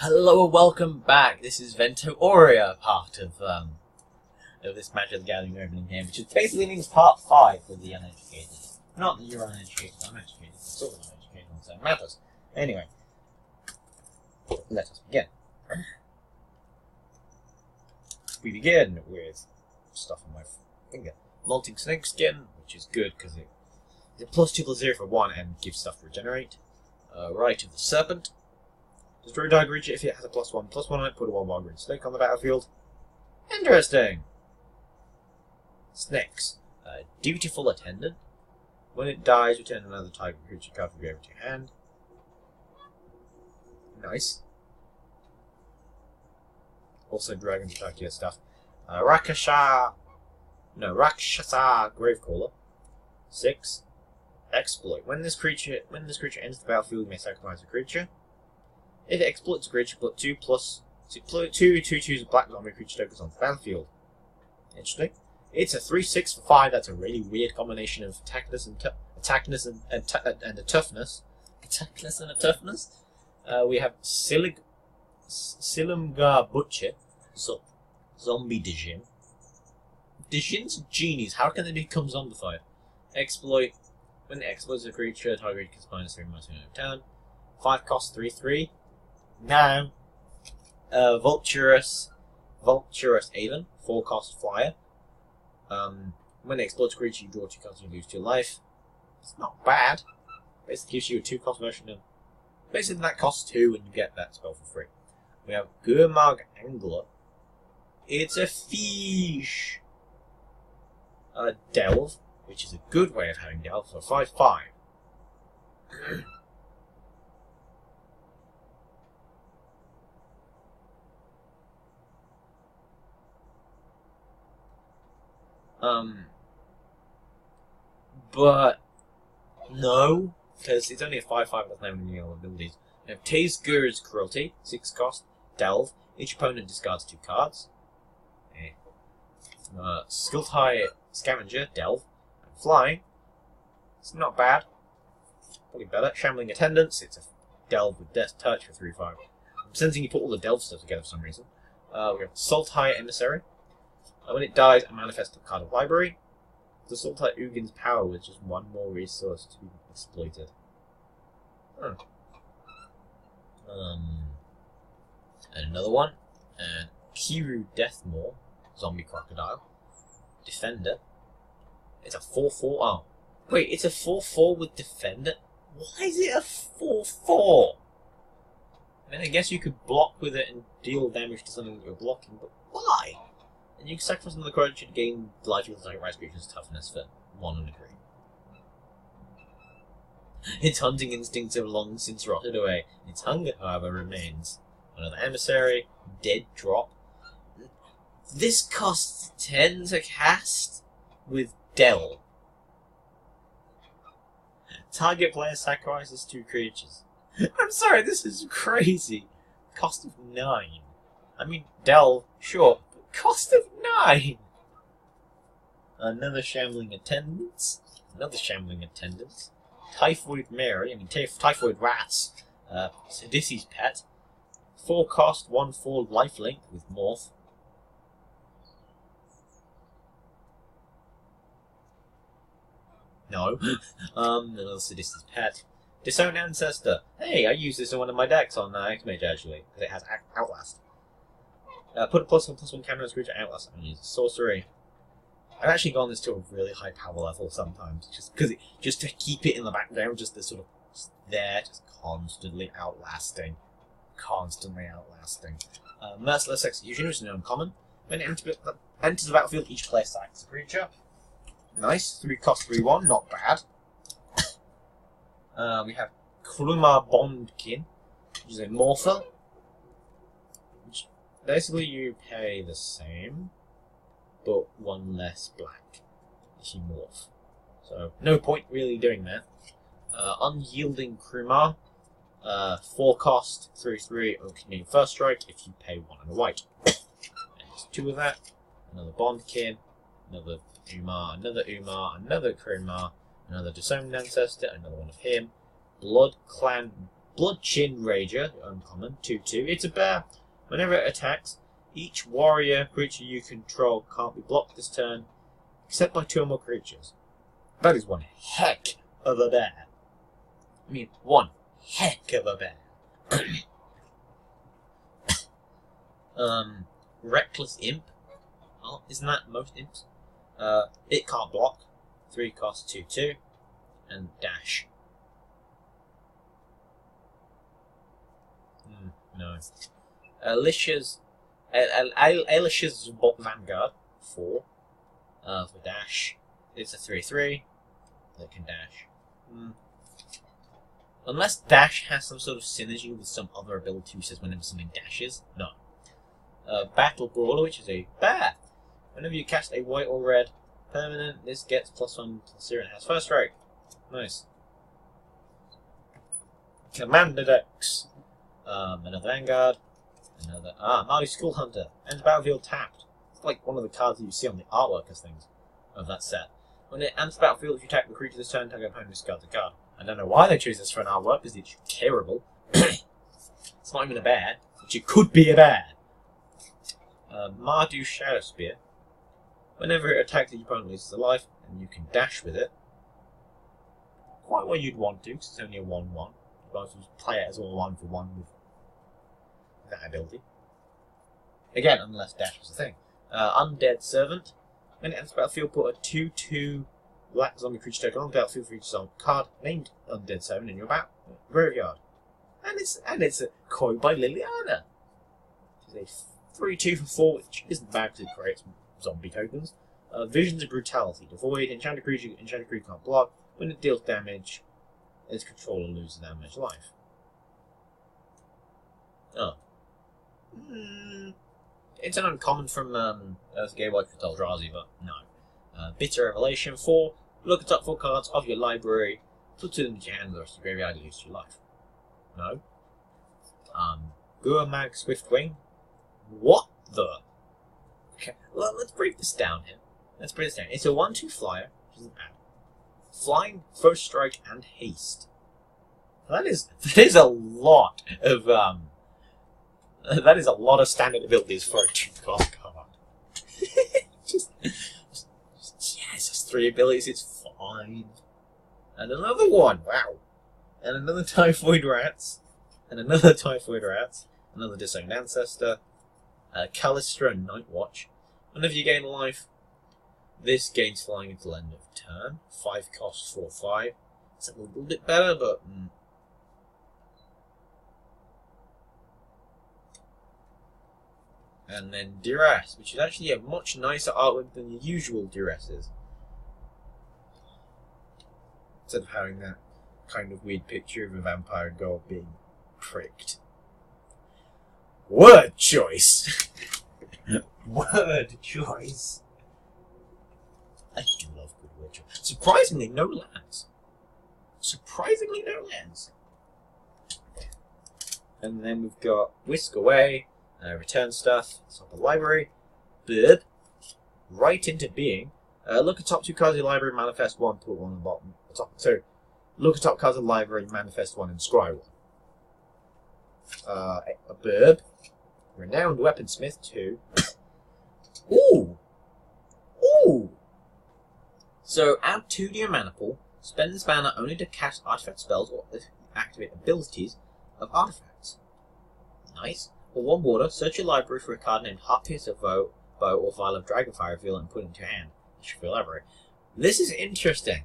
Hello and welcome back. This is Ventoria, part of this Magic the Gathering opening game, which is basically means part 5 for the uneducated. Not that you're uneducated, I'm educated. I'm sort of uneducated on certain matters. Anyway, let us begin. We begin with stuff on my finger. Molting Snake Skin, which is good because it's a +2/+0 for 1 and gives stuff regenerate. Rite of the Serpent. Destroy target creature if it has a +1/+1 on it, put a 1/1 green snake on the battlefield. Interesting! Snakes. Dutiful Attendant. When it dies, return another target creature card from your over to your hand. Nice. Also dragons attack your stuff. Rakshasa Gravecaller. 6. Exploit. When this creature enters the battlefield, you may sacrifice a creature. If it exploits a creature, put 2/2/2 black zombie creature tokens on the battlefield. Interesting. It's a 3/6 for 5. That's a really weird combination of attackness and a toughness. Attackness and a toughness. We have Silumgar Butcher, Zombie Dijin. Dijin's genies. How can they become zombified? Exploit. When it exploits a creature, target gets -3/-1 over turn. 5 cost 3/3. Now, Vulturous Avon, 4 cost flyer. When it explodes a creature, you draw 2 cards and you lose 2 life. It's not bad. Basically gives you a 2-cost version of. Basically, that costs 2 and you get that spell for free. We have Gurmag Angler. It's a fish. Delve, which is a good way of having Delve for 5/5. But no, because it's only a 5/5 with no any other abilities. We have Taze's Cruelty, 6 cost, Delve. Each opponent discards 2 cards. Skilled Scavenger, Delve, and Flying. It's not bad. Probably better. Shambling Attendance, it's a Delve with Death Touch for 3/5. I'm sensing you put all the Delve stuff together for some reason. We have Sultai Emissary. When it dies, I manifest a card of library. The Sultai Ugin's power with just 1 more resource to be exploited. And another one. And Kiru Deathmaw, Zombie Crocodile. Defender. It's a 4/4. Oh. Wait, it's a 4/4 with Defender? Why is it a 4/4? I mean, I guess you could block with it and deal damage to something that you're blocking, but why? And you can sacrifice another creature to gain life equal to sacrifice creature's toughness for 1 and a green. Its hunting instincts have long since rotted away. Its hunger, however, remains. Another emissary, dead drop. This costs 10 to cast with Delve. Target player sacrifices 2 creatures. I'm sorry, this is crazy. Cost of 9. I mean, Delve, sure. Cost of 9! Another Shambling Attendance. Typhoid Mary, Typhoid Rats. Sidisi's Pet. 4 cost, 1/4 lifelink with Morph. No. Another Sidisi's Pet. Disown Ancestor. Hey, I use this in one of my decks on X-Mage actually, because it has Outlast. Put a +1/+1 counter on this creature, Outlast, and use sorcery. I've actually gone this to a really high power level sometimes, just to keep it in the background, just this sort of there, just constantly outlasting. Merciless Execution, which is an uncommon. When it enters the battlefield, each player sacks a creature. Nice, 3 cost 3/1, not bad. We have Kruma Bondkin, which is a Morpher. Basically, you pay the same, but 1 less black if you morph. So, no point really doing that. Unyielding Kruma, 4 cost, 3/3, or Canadian First Strike if you pay 1 and a white. And there's 2 of that. Another Bondkin, another Umar, another Kruma, another Disowned Ancestor, another one of him. Blood Clan Bloodchin Rager, uncommon, 2/2. It's a bear. Whenever it attacks, each warrior creature you control can't be blocked this turn, except by 2 or more creatures. That is one heck of a bear. I mean, one heck of a bear. Reckless Imp. Oh, isn't that most imps? It can't block. 3 cost, 2/2. And dash. No. Alicia's Vanguard, 4. For dash. It's a 3/3. That can dash. Unless dash has some sort of synergy with some other ability which says whenever something dashes. No. Battle Brawler, which is a bear. Whenever you cast a white or red permanent, this gets +1/+0 and has first strike. Nice. Commander decks. Another Vanguard. Another Marty School Hunter. Ends battlefield tapped. It's like one of the cards that you see on the artwork as things of that set. When it enters the battlefield, if you attack the creature this turn, target opponent discard the card. I don't know why they choose this for an artwork, because it's terrible. It's not even a bear, which it could be a bear. Mardu Shadow Spear. Whenever it attacks, the opponent loses a life, and you can dash with it. Quite what you'd want to, because it's only a 1/1. You might as well play it as a 1-for-1 with that ability. Again, unless dash was a thing. Undead Servant. When it enters the battlefield, put a 2/2 black zombie creature token on the battlefield for each card named Undead Servant in your graveyard. And it's a quote by Liliana. It's a 3/2 for 4, which isn't bad because it creates zombie tokens. Visions of Brutality. Devoid. Enchanted creature can't block. When it deals damage, its controller loses damage life. Oh. It's an uncommon from Gateway for Eldrazi, but no. Bitter Revelation. 4. Look at top 4 cards of your library. Put 2 them into your hand, the rest of your graveyard, you lose your life. No. Guamag Swiftwing. What the? Okay, well, let's break this down here. It's a 1/2 flyer, which isn't bad. Flying, first strike, and haste. That is a lot of that is a lot of standard abilities for a 2-cost card. just yes, it's 3 abilities. It's fine. And another one. Wow. And another Typhoid Rats. And another Typhoid Rats. Another Disowned Ancestor. Callistra and Night Watch. Whenever you gain life, this gains flying until end of turn. 5 cost, 4/5. It's a little bit better, but and then Duress, which is actually a much nicer artwork than the usual Duresses. Instead of having that kind of weird picture of a vampire girl being pricked. Word choice! Word choice! I do love good word choice. Surprisingly, no lands. And then we've got Whisk Away, Return Stuff, top of the library, Burb, Right into Being. Look at top 2 cards of your library, manifest 1, put 1 on the bottom. Look at top cards of the library, manifest 1, and scry 1. A Burb, Renowned Weaponsmith 2. Ooh! So add 2 to your mana pool, spend this mana only to cast artifact spells or activate abilities of artifacts. Nice. For 1 water, search your library for a card named Heartpiercer Bow or Vial of Dragonfire Reveal and put it into your hand. You should your library. This is interesting,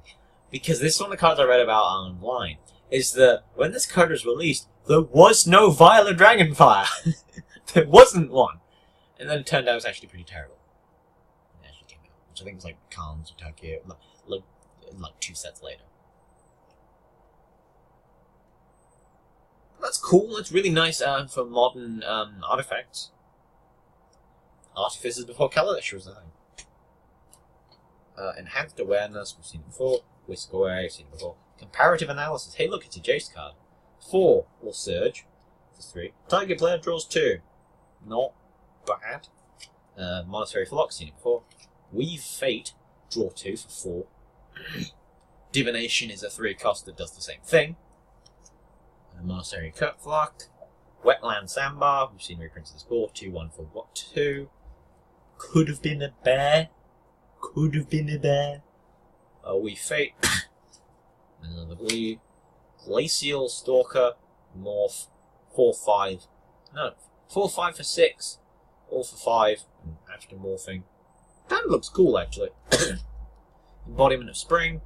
because this is one of the cards I read about online, is that when this card was released, there was no Vial of Dragonfire. There wasn't one. And then it turned out it was actually pretty terrible. It actually came out, which I think was like Khan's or Tokyo, like 2 sets later. That's cool. That's really nice for modern artifacts. Artificers before Kaladesh was a thing. Enhanced Awareness, we've seen it before. Whisk Away, we've seen it before. Comparative Analysis. Hey, look, it's a Jace card. 4 will Surge for 3. Target player draws 2. Not bad. Monetary Phlox, seen it before. Weave Fate, draw 2 for 4. Divination is a 3 cost that does the same thing. A Monastery Cutflock. Wetland Sandbar, we've seen reprints of this before. 2-1 for what? 2. Could have been a bear. Could have been a bear. We Fate. Another blue. Glacial Stalker. Morph. 4-5. No. 4-5 for 6. All for 5. And after morphing. That looks cool, actually. Embodiment of Spring.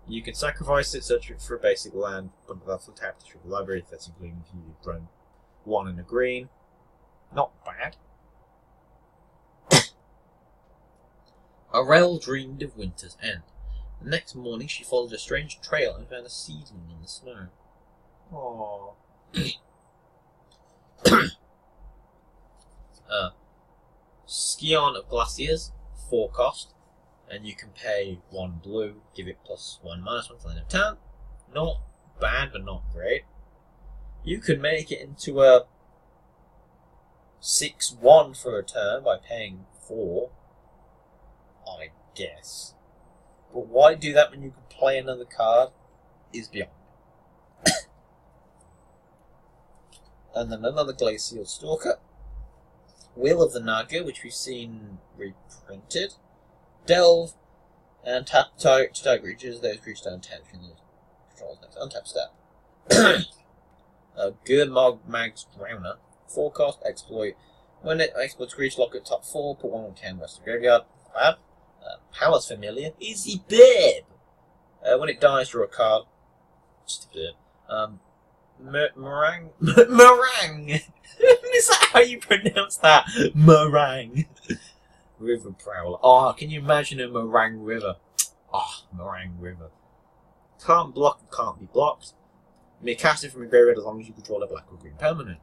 You can sacrifice it, search it for a basic land, put it off the tap to the library, that's including if you run 1 in a green. Not bad. Arel dreamed of winter's end. The next morning she followed a strange trail and found a seedling in the snow. Aww. Scion of Glaciers, 4 cost. And you can pay 1 blue, give it +1/-1 till the end of turn. Not bad, but not great. You could make it into a 6-1 for a turn by paying 4, I guess. But why do that when you can play another card is beyond. And then another Glacial Stalker. Will of the Naga, which we've seen reprinted. Delve and tap target creatures. Those creatures don't tap controls next. Untap step. Gurmog Mag's Drowner. 4 cost, exploit. When it exploits creature, lock at top 4, put 1 on 10 rest of the graveyard. Fab. Palace Familiar. Easy bib! When it dies, draw a card. Just a bib. Meringue. Meringue! Is that how you pronounce that? Meringue. River Prowler. Oh, can you imagine a Meringue River? Oh, Meringue River. Can't block and can't be blocked. You may cast it from your graveyard as long as you control a black or green permanent.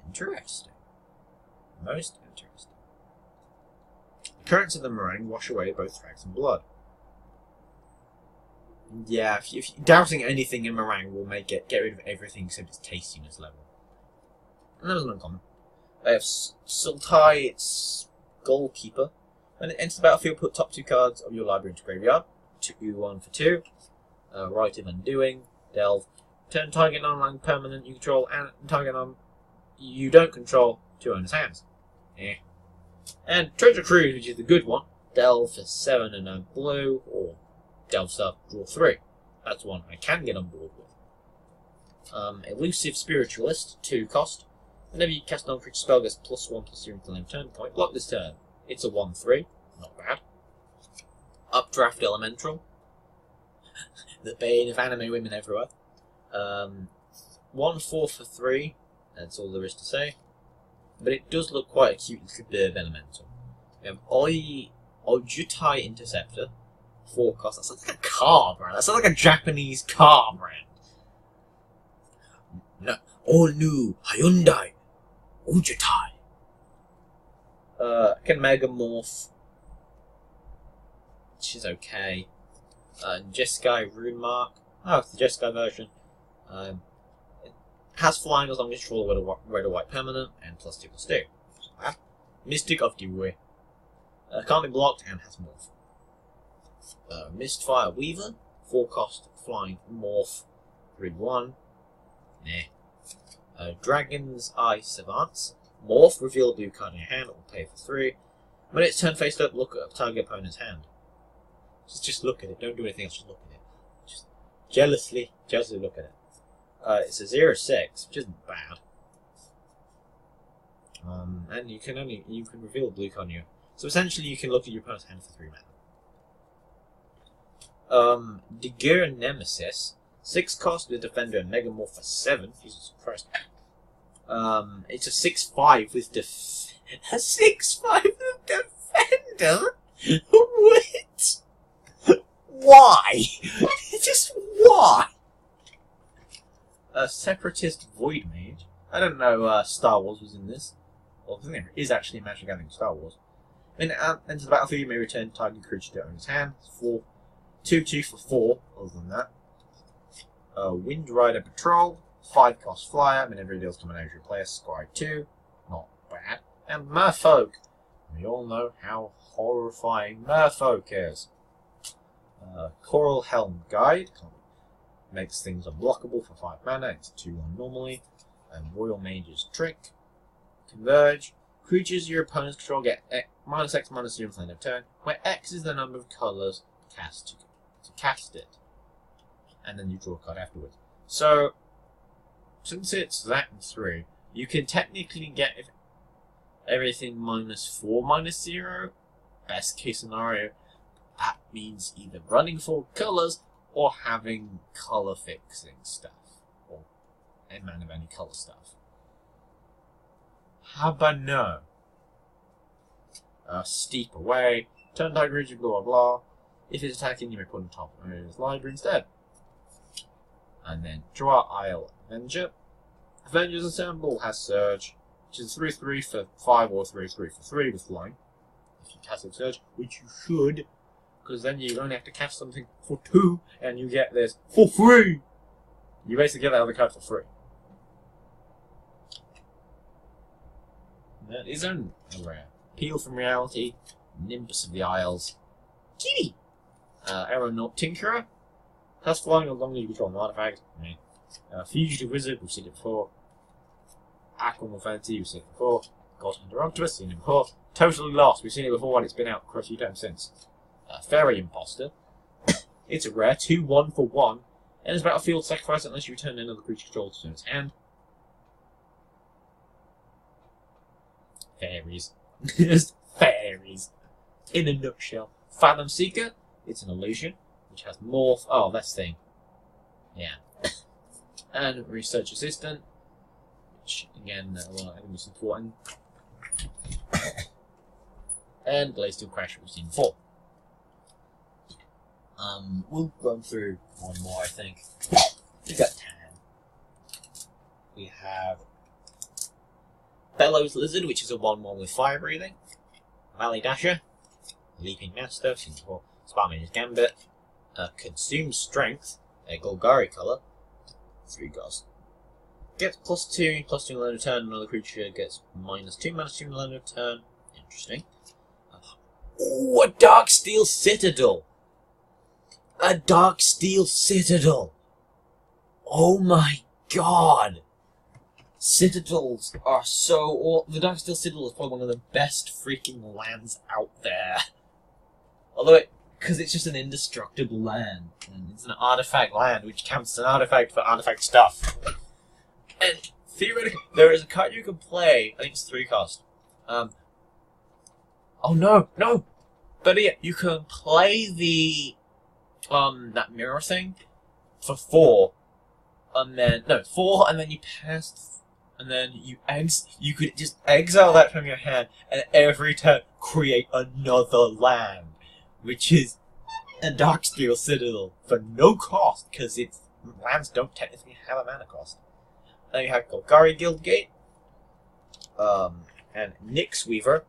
Interesting. Most interesting. The currents of the Meringue wash away both tracks and blood. Yeah, if doubting anything in Meringue will make it get rid of everything except its tastiness level. And that was an uncommon. I have Sultai, its Goalkeeper. When it enters the battlefield, put top 2 cards of your library into graveyard. 2-1 for 2. Rite of Undoing. Delve. Turn target non-land permanent you control and target non you don't control to owner's hands. And Treasure Cruise, which is the good one. Delve for 7 and a blue, or Delve stuff, draw 3. That's one I can get on board with. Elusive Spiritualist, 2 cost. Whenever you cast non-creature spell, gets +1/+0 until end turn point. Block this turn. It's a 1/3. Not bad. Updraft Elemental. The bane of anime women everywhere. 1/4 for 3. That's all there is to say. But it does look quite a cute little bird elemental. We have Ojutai Interceptor. 4 cost. That sounds like a car brand. That sounds like a Japanese car brand. No. All new Hyundai Ojutai. Can Megamorph. Which is okay. Jeskai Rune Mark. Oh, it's the Jeskai version. It has flying as long as you roll a red or white permanent, and +2/+2. Mystic of Dewey. Can't be blocked and has morph. Mistfire Weaver. 4 cost, flying, morph. 3/1. Nah. Dragon's Eye Savants. Morph, reveal a blue card in your hand, it will pay for 3. When it's turned face up, look at a target opponent's hand. Just look at it, don't do anything else, just look at it. Just jealously look at it. It's a 0/6, which isn't bad. And you can reveal a blue card on you. So essentially you can look at your opponent's hand for 3 mana. Degur Nemesis. 6 cost with Defender and Megamorph for 7. Jesus Christ. It's a 6/5 with a 6/5 with Defender? What? Why? Just why? A Separatist Void Mage. I don't know Star Wars was in this. Well, I think there is actually Magic the Gathering Star Wars. When it enters the battlefield, you may return target creature to owner's hand. 2/2 for 4, other than that. Wind Rider Patrol. 5 cost flyer. Whenever it deals combination to player, squire 2. Not bad. And Merfolk. We all know how horrifying Merfolk is. Coral Helm Guide. makes things unblockable for 5 mana. It's 2/1 normally. And Royal Mage's Trick. Converge. Creatures your opponents control get -X, -0 until end of turn, where X is the number of colours cast to cast it. And then you draw a card afterwards. So, since it's that and 3, you can technically get everything -4, -0. Best case scenario, that means either running 4 colours or having colour fixing stuff. Or a man of any colour stuff. How about no? Steep away. Turn target creature, blah blah blah. If it's attacking, you may put on top of his library instead. And then draw Isle Avenger. Avenger's Assemble has Surge, which is 3/3 for 5 or 3/3 for 3 with flying. If you cast a Surge, which you should, because then you only have to cast something for 2 and you get this for free. You basically get that other card for free. That is a rare. Peel from Reality, Nimbus of the Isles, Kitty, Aeronaut Tinkerer, has flying as long as you control an artifact. Fugitive Wizard, we've seen it before. Aquaman Fantasy, we've seen it before. God Interruptus, seen it before. Totally Lost, we've seen it before and it's been out quite a few times since. Fairy Imposter, it's a rare, 2/1 for 1, and it's battlefield sacrifice unless you return another creature controlled to its hand. Fairies. Just fairies. In a nutshell. Fathom Seeker, it's an illusion, which has morph. Oh, that's thing. Yeah. And Research Assistant, which again, well, I think it's important. And Glacial Crash, we've seen before. We'll run through one more, I think. We've got Tan. We have Bellows Lizard, which is a 1/1 with fire breathing. Valley Dasher, Leaping Master, Sparman's Gambit, Consume Strength, a Golgari colour, 3 cost. Gets +2 on the end of turn, another creature gets -2 on the end of turn. Interesting. Oh, a Darksteel Citadel! A Darksteel Citadel! Oh my god! Citadels are so... the Darksteel Citadel is probably one of the best freaking lands out there. Although because it's just an indestructible land. And it's an artifact land, which counts as an artifact for artifact stuff. And theoretically, there is a card you can play, I think it's 3 cost. Oh no, no! But yeah, you can play the... that mirror thing for 4. And then... no, 4 and then you pass... and then you could just exile that from your hand and every turn create another land, which is a Darksteel Citadel for no cost, because its lands don't technically have a mana cost. Then you have Golgari Guildgate, and Nyx Weaver.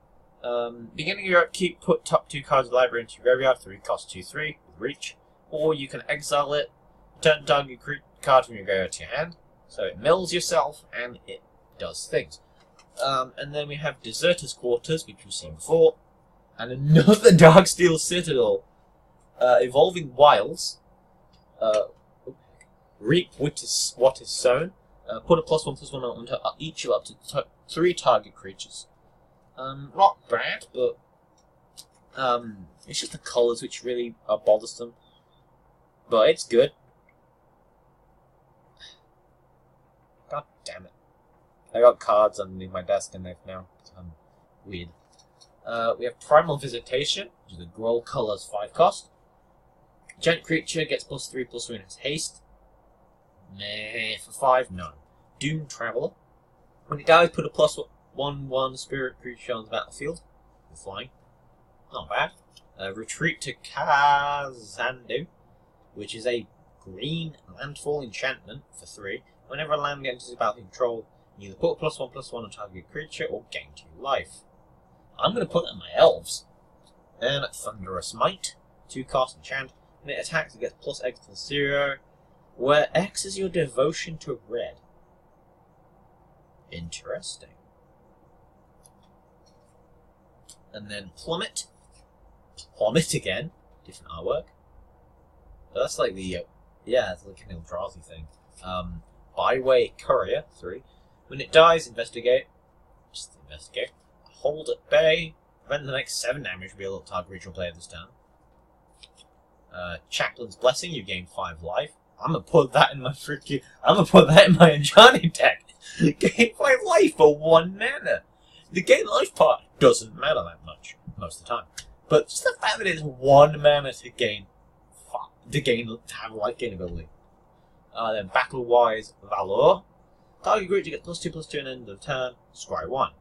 Beginning of your upkeep, put top 2 cards of the library into your graveyard, 3 cost 2/3 with reach, or you can exile it, return target card from your graveyard to your hand. So it mills yourself, and it does things. And then we have Deserter's Quarters, which we've seen before. And another Darksteel Citadel. Evolving Wilds. Reap what is sown. Put a +1/+1 onto each of up to 3 target creatures. Not bad, but... it's just the colours which really are bothersome. But it's good. God damn it. I got cards underneath my desk and they've now become weird. We have Primal Visitation, which is a Growl colours 5 cost. Giant creature gets +3/+3 and has haste. Meh, for 5, no. Doom Traveller. When it dies, put a +1/1 spirit creature on the battlefield. With flying. Not bad. Retreat to Kazandu, which is a green landfall enchantment for 3. Whenever a land enters the battlefield control, you either put a +1/+1 on target creature or gain 2 life. I'm going to put it on my elves. Then Thunderous Might, 2 cost enchant. When it attacks, it gets +X/0, where X is your devotion to red. Interesting. And then Plummet. Plummet again. Different artwork. But that's like the Yeah, it's like an Eldrazi thing. Byway Courier, 3. When it dies, investigate. Just investigate. Hold at bay. Prevent the next 7 damage reveal target regional player this turn. Chaplain's Blessing, you gain 5 life. I'm gonna put that in my enchanting deck. Gain 5 life for 1 mana. The gain life part doesn't matter that much most of the time, but just the fact that it's 1 mana to have life gain ability. Then Battle Wise Valor. Target creature gets +2/+2 at the end of turn. Scry 1.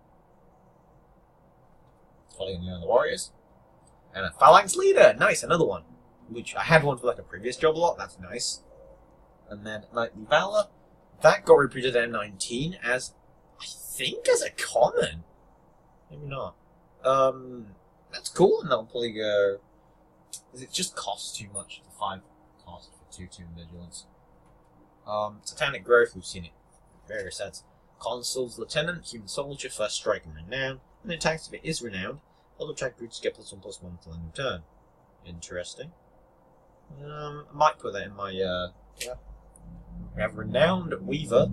Following the Warriors. And a Phalanx Leader. Nice, another one. Which I had one for like a previous job lot. That's nice. And then Knightly Valor. That got reprinted at 19 as, I think, as a common. Maybe not. That's cool, and that'll probably go. It just costs too much. The 5 cost for 2/2 Vigilance. Satanic Growth, we've seen it in various sets. Consul's Lieutenant, Human Soldier, first strike and renown. And it attacks if it is renowned. Other attack creatures get +1/+1 until end of turn. Interesting. I might put that in my, yeah. We have Renowned Weaver.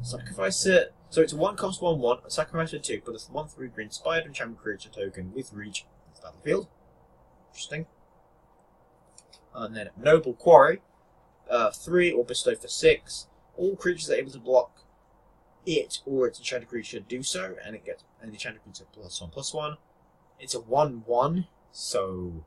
Sacrifice it. So it's a 1-cost 1/1, sacrifice it 2, put a 1/3 green spider enchantment creature token with reach on the battlefield. Interesting. And then Noble Quarry. 3 or bestow for 6. All creatures are able to block it or its enchanted creature do so, and it gets an enchanted creature +1/+1. It's a 1/1, so.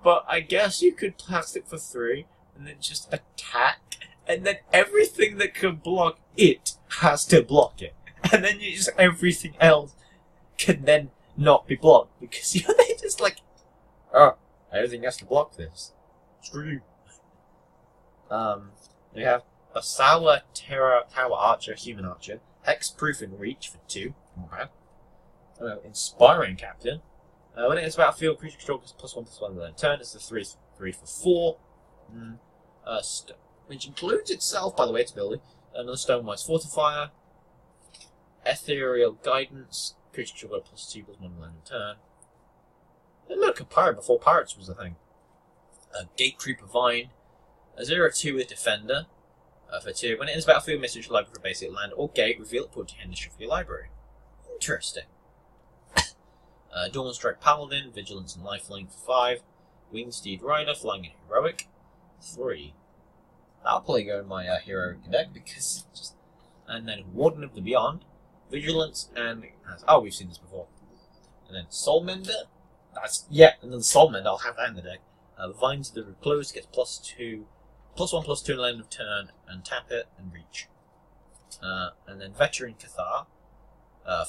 But I guess you could cast it for 3 and then just attack, and then everything that can block it has to block it, and then you just everything else can then not be blocked because they just like, oh, everything has to block this. Screw you. We have a Sour Tower Archer, Human Archer, Hexproof and Reach for 2. Not bad. Inspiring Captain. When it is battlefield, creature control gets +1/+1 the turn. It's the 3 for 4. Which includes itself, by the way, its ability. Another Stonewise Fortifier. Ethereal Guidance. Creature control got +2/+1 the end of turn. And look, a pirate before pirates was a thing. Gatecreeper Vine. A 0/2 with Defender. For 2. When it is battlefield, message your library for basic land or gate. Reveal it, put it in the shuffle your library. Interesting. Dawnstrike Paladin, Vigilance and Lifelink for 5. Wingsteed Rider, Flying and Heroic, 3. That'll probably go in my Heroic deck because just. And then Warden of the Beyond, Vigilance and. Oh, we've seen this before. And then Soulmender. That's. Yeah, and then Soulmender, I'll have that in the deck. Vines of the Recluse gets +1/+2 at the end of turn, and tap it and reach. And then Veteran Cathar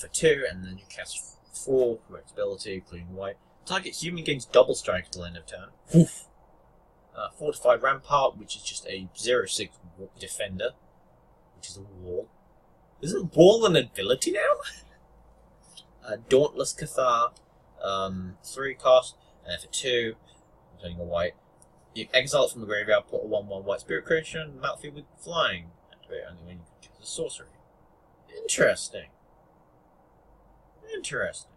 for 2, and then you cast 4 for its ability, including white. Target human gains double strike at the end of turn. Oof. Fortified Rampart, which is just a 0/6 defender, which is a wall. Isn't wall an ability now? Dauntless Cathar, 3 cost, and for 2, including a white. You exile it from the graveyard, put a 1/1 white spirit creature on the battlefield with flying. Activate only when you choose a sorcery. Interesting. Interesting.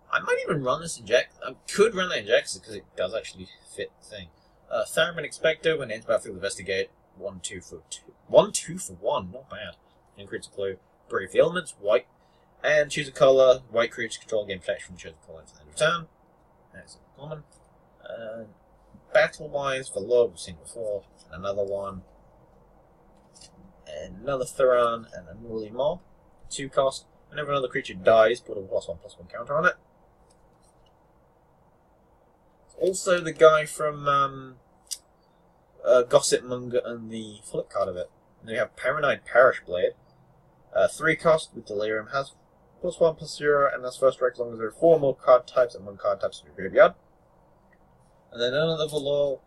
I might even run this inject. I could run that inject because it does actually fit the thing. Theremin Expector, when it enters battlefield, investigate. 1/2 for 2. 1/2 for 1, not bad. Increase the clue. Brave the Elements, white. And choose a colour. White creatures control game protection from chosen colour until the end of turn. That's common. Battle-wise, for love, we've seen before. Another one. And another Thuran, and a Morley Mob. 2 cost. Whenever another creature dies, put a +1/+1 counter on it. Also the guy from Gossip Monger and the flip card of it. And we have Paranoid Parish Blade. 3 cost with Delirium, has +1/+0, and that's first strike as long as there are 4 more card types and 1 card types in your graveyard. And then another Valor,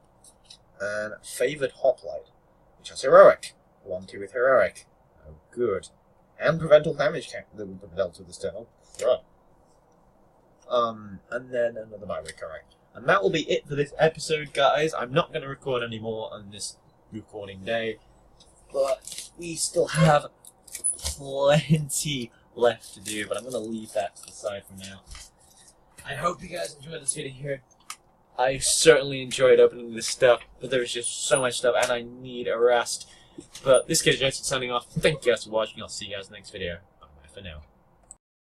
and Favoured Hoplite, which has Heroic. 1/2 with Heroic. Oh, good. And prevent all damage that will be dealt to this turn. Right. And then another Byway correct. And that will be it for this episode, guys. I'm not going to record any more on this recording day, but we still have plenty left to do, but I'm going to leave that to the side for now. I hope you guys enjoyed this video here. I certainly enjoyed opening this stuff, but there's just so much stuff, and I need a rest. But this kid is Jason signing off. Thank you guys for watching. I'll see you guys in the next video. Bye for now.